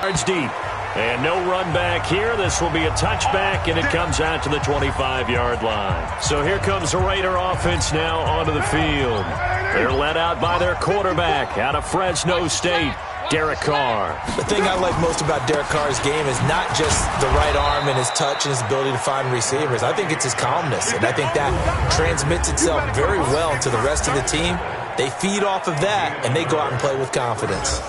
Yards deep. And no run back here. This will be a touchback, and it comes out to the 25-yard line. So here comes the Raider offense now onto the field. They're led out by their quarterback out of Fresno State, Derek Carr. The thing I like most about Derek Carr's game is not just the right arm and his touch and his ability to find receivers. I think it's his calmness, and I think that transmits itself very well to the rest of the team. They feed off of that, and they go out and play with confidence.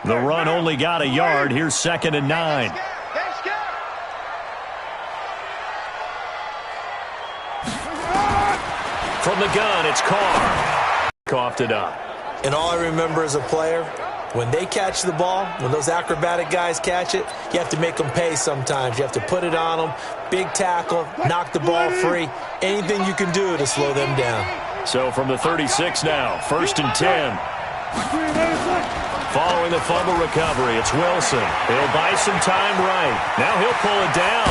The run only got a yard. Here's 2nd and 9. From the gun, it's Carr. Coughed it up. And all I remember as a player, when they catch the ball, when those acrobatic guys catch it, you have to make them pay sometimes. You have to put it on them, big tackle, knock the ball free, anything you can do to slow them down. So from the 36 now, 1st and 10. Following the fumble recovery, it's Wilson. He'll buy some time right. Now he'll pull it down.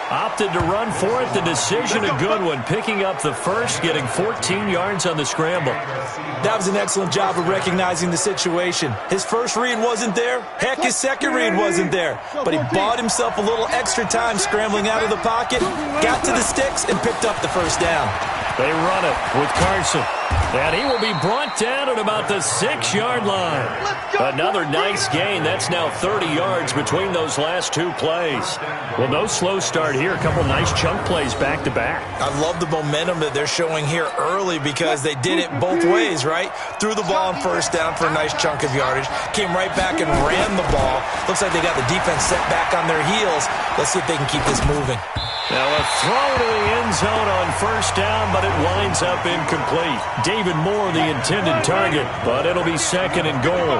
Opted to run for it. The decision a good one. Picking up the first, getting 14 yards on the scramble. That was an excellent job of recognizing the situation. His first read wasn't there. Heck, his second read wasn't there. But he bought himself a little extra time scrambling out of the pocket, got to the sticks, and picked up the first down. They run it with Carson. And he will be brought down at about the 6-yard line. Another nice gain. That's now 30 yards between those last two plays. Well, no slow start here. A couple nice chunk plays back-to-back. I love the momentum that they're showing here early because they did it both ways, right? Threw the ball on first down for a nice chunk of yardage. Came right back and ran the ball. Looks like they got the defense set back on their heels. Let's see if they can keep this moving. Now a throw to the end zone on first down, but it winds up incomplete. David Moore, the intended target, but it'll be 2nd and goal.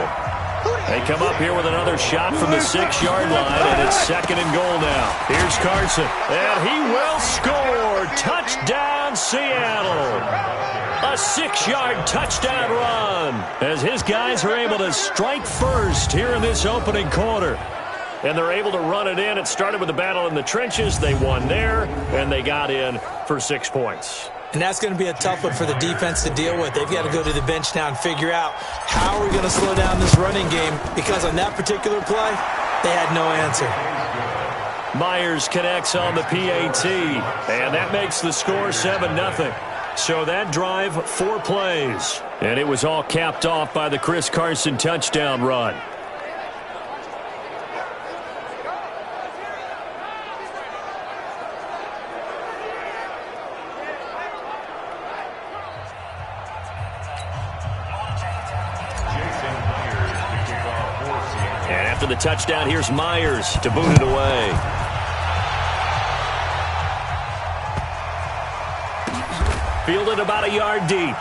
They come up here with another shot from the 6-yard line, and it's 2nd and goal now. Here's Carson, and he will score. Touchdown, Seattle. A 6-yard touchdown run as his guys are able to strike first here in this opening quarter. And they're able to run it in. It started with a battle in the trenches. They won there, and they got in for 6 points. And that's going to be a tough one for the defense to deal with. They've got to go to the bench now and figure out how are we going to slow down this running game, because on that particular play, they had no answer. Myers connects on the PAT, and that makes the score 7-0. So that drive, 4 plays. And it was all capped off by the Chris Carson touchdown run. After the touchdown, here's Myers to boot it away. Fielded about a yard deep.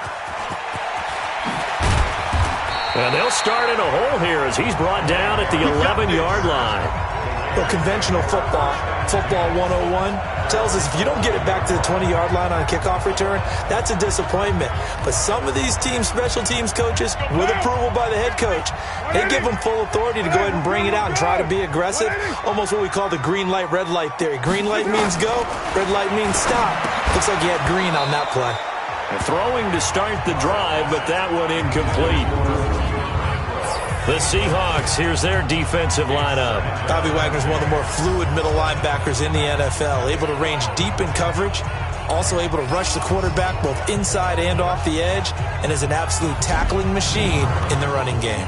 And they'll start in a hole here as he's brought down at the 11-yard line. Well, conventional football 101, tells us if you don't get it back to the 20-yard line on a kickoff return, that's a disappointment. But some of these teams, special teams coaches, with approval by the head coach, they give them full authority to go ahead and bring it out and try to be aggressive, almost what we call the green light, red light theory. Green light means go, red light means stop. Looks like you had green on that play. Throwing to start the drive, but that one incomplete. The Seahawks, here's their defensive lineup. Bobby Wagner's one of the more fluid middle linebackers in the NFL, able to range deep in coverage, also able to rush the quarterback both inside and off the edge, and is an absolute tackling machine in the running game.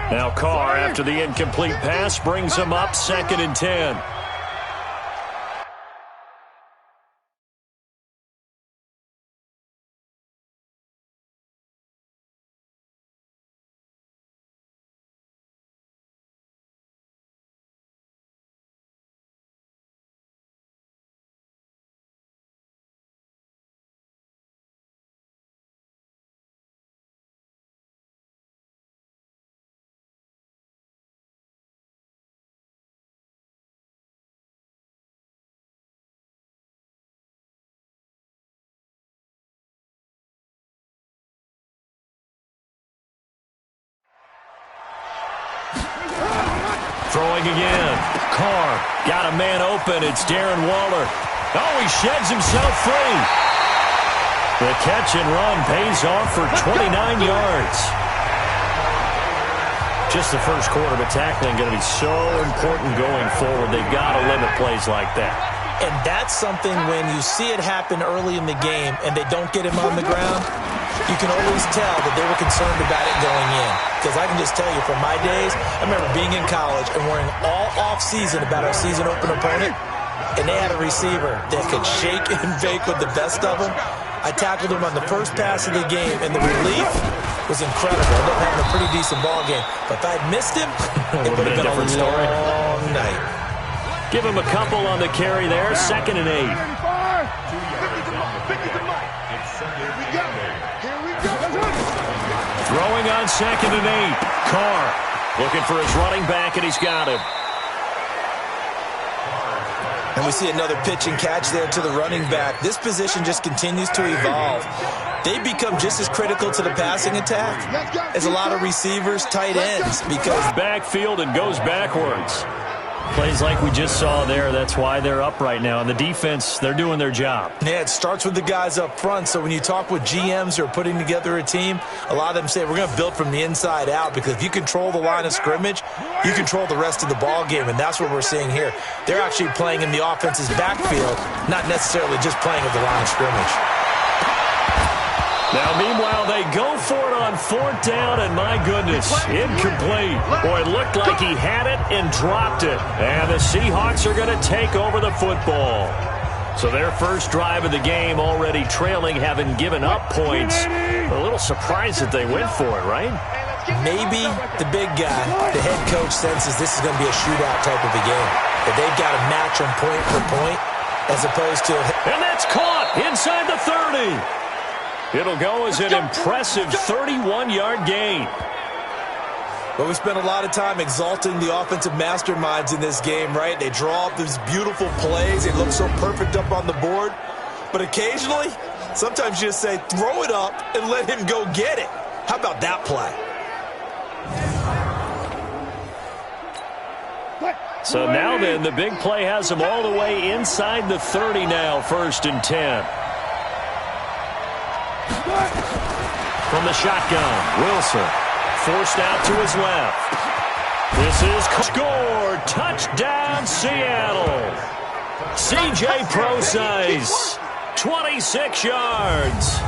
Now Carr, after the incomplete pass, brings him up 2nd and 10. Throwing again. Carr got a man open. It's Darren Waller. Oh, he sheds himself free. The catch and run pays off for 29 yards. Just the first quarter, but tackling going to be so important going forward. They've got to limit plays like that. And that's something when you see it happen early in the game and they don't get him on the ground, you can always tell that they were concerned about it going in. Because I can just tell you from my days, I remember being in college and worrying all off-season about our season open opponent, and they had a receiver that could shake and bake with the best of them. I tackled him on the first pass of the game, and the relief was incredible. I ended up having a pretty decent ball game. But if I had missed him, it would have been a long night. Give him a couple on the carry there. 2nd and 8. Throwing on 2nd and 8. Carr looking for his running back, and he's got him. And we see another pitch and catch there to the running back. This position just continues to evolve. They become just as critical to the passing attack as a lot of receivers, tight ends, because backfield and goes backwards. Plays like we just saw there, that's why they're up right now. And the defense, they're doing their job. Yeah, it starts with the guys up front. So when you talk with GMs who are putting together a team, a lot of them say, we're going to build from the inside out, because if you control the line of scrimmage, you control the rest of the ball game, and that's what we're seeing here. They're actually playing in the offense's backfield, not necessarily just playing at the line of scrimmage. Now, meanwhile, they go for it on 4th down, and my goodness, incomplete. Boy, it looked like he had it and dropped it. And the Seahawks are going to take over the football. So their first drive of the game already trailing, having given up points. A little surprised that they went for it, right? Maybe the big guy, the head coach, senses this is going to be a shootout type of a game. That they've got to match them point for point, as opposed to... And that's caught inside the 30. It'll go as an impressive 31-yard gain. But we spent a lot of time exalting the offensive masterminds in this game, right? They draw up these beautiful plays. They look so perfect up on the board. But occasionally, sometimes you just say, throw it up and let him go get it. How about that play? So now then, the big play has them all the way inside the 30 now, 1st and 10. From the shotgun, Wilson forced out to his left. This is score. Touchdown, Seattle. C.J. Pro-Size, 26 yards.